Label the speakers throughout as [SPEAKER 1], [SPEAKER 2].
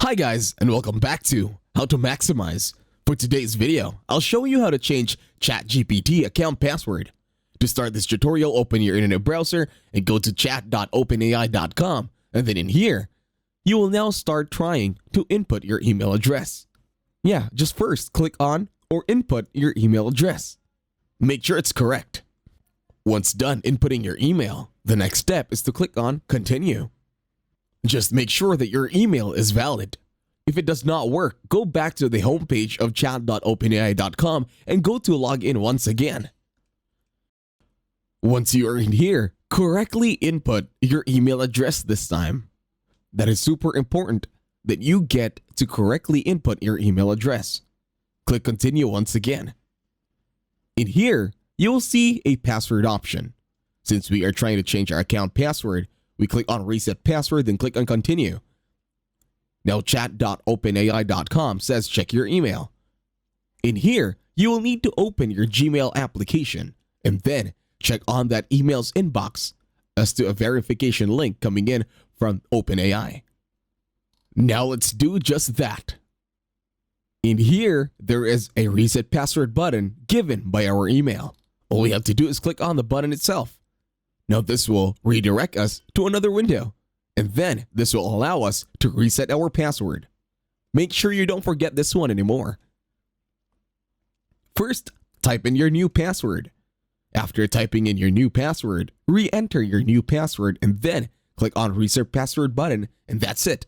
[SPEAKER 1] Hi guys, and welcome back to How to Maximize. For today's video, I'll show you how to change ChatGPT account password. To start this tutorial, open your internet browser and go to chat.openai.com, and then in here, you will now start trying to input your email address. Just first click on or input your email address. Make sure it's correct. Once done inputting your email, the next step is to click on Continue. Just make sure that your email is valid. If it does not work, go back to the homepage of chat.openai.com and go to login once again. Once you are in here, correctly input your email address this time. That is super important that you get to correctly input your email address. Click Continue once again. In here, you will see a password option. Since we are trying to change our account password, we click on Reset Password, then click on Continue. Now chat.openai.com says check your email. In here, you will need to open your Gmail application and then check on that email's inbox as to a verification link coming in from OpenAI. Now let's do just that. In here, there is a Reset Password button given by our email. All we have to do is click on the button itself. Now this will redirect us to another window, and then this will allow us to reset our password. Make sure you don't forget this one anymore. First, type in your new password. After typing in your new password, re-enter your new password and then click on Reset Password button, and that's it.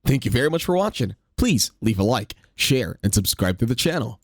[SPEAKER 1] Thank you very much for watching. Please leave a like, share, and subscribe to the channel.